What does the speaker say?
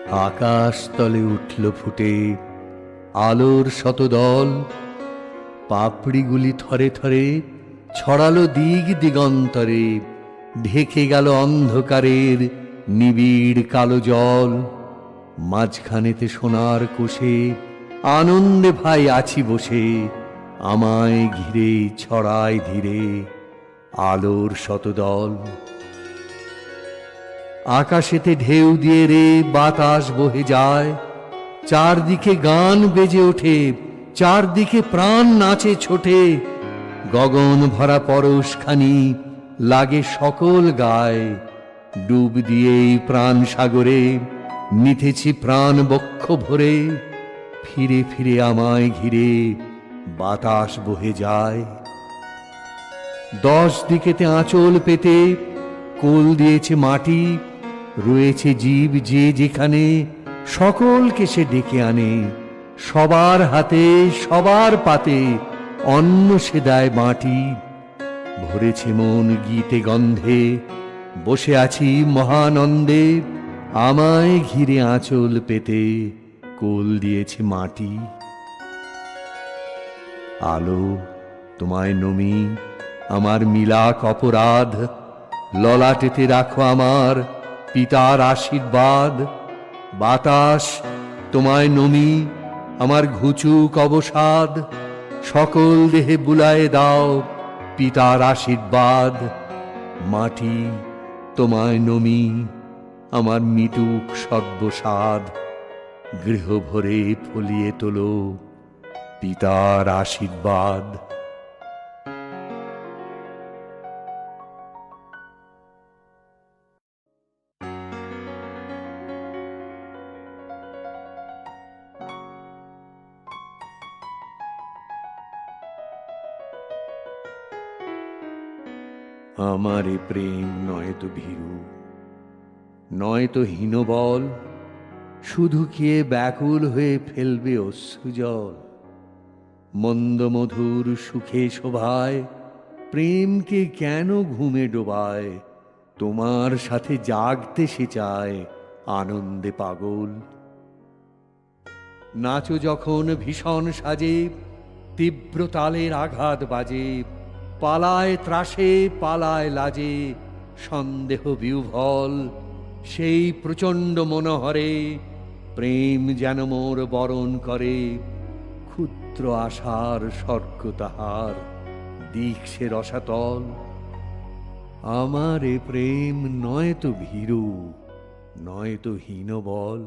আকাশ তলে উঠল ফুটে আলোর শতদল, পাপড়িগুলি থরে থরে ছড়ালো দিগ দিগন্তরে, ঢেকে গেল অন্ধকারের নিবিড় কালো জল। মাঝখানেতে সোনার কোষে আনন্দে ভাই আছি বসে, আমায় ঘিরে ছড়ায় ধীরে আলোর শতদল। আকাশেতে ঢেউ দিয়ে রে বাতাস বহে যায়, চারদিকে গান বেজে ওঠে, চারদিকে প্রাণ নাচে ছোটে। গগন ভরা পরশখানি লাগে সকল গায়, ডুব দিয়েই প্রাণ সাগরে নিতেছি প্রাণ বক্ষ ভরে। ফিরে ফিরে আমায় ঘিরে বাতাস বহে যায়। 10 দিকেতে আঁচল পেতে কোল দিয়েছে মাটি, রয়েছে জীব যে যেখানে, সকলকে সে ডেকে আনে। সবার হাতে সবার পাতে অন্ন সে দেয় বাটি। ভরেছে মন গীতে গন্ধে, বসে আছি মহানন্দে, আমায় ঘিরে আঁচল পেতে কোল দিয়েছে মাটি। আলো তোমায় নমি আমার মিলাক অপরাধ, ললাটেতে রাখো আমার পিতার আশীর্বাদ। বাতাস তোমায় নমি আমার ঘুচুক অবসাদ, সকল দেহে বুলায়ে দাও পিতার আশীর্বাদ। মাটি তোমায় নমি আমার মিটুক সর্বসাদ, গৃহ ভরে ফলিয়ে তোলো পিতার আশীর্বাদ। আমারে প্রেম নয়তো ভীরু, নয়তো হীনবল, শুধু কে ব্যাকুল হয়ে ফেলবে অশ্রুজল। মন্দ মধুর সুখে শোভায় প্রেমকে কেন ঘুমে ডোবায়, তোমার সাথে জাগতে সে চায় আনন্দে পাগল। নাচো যখন ভীষণ সাজে, তীব্র তালের আঘাত বাজে, পালায় ত্রাসে পালায় লাজে, সন্দেহ বিহ্বল। সেই প্রচণ্ড মনোহরে প্রেম যেন মোর বরণ করে, ক্ষুদ্র আশার স্বর্গ তাহার দিক সে রসাতল। আমারে প্রেম নয়তো ভীরু, নয়তো হীনবল।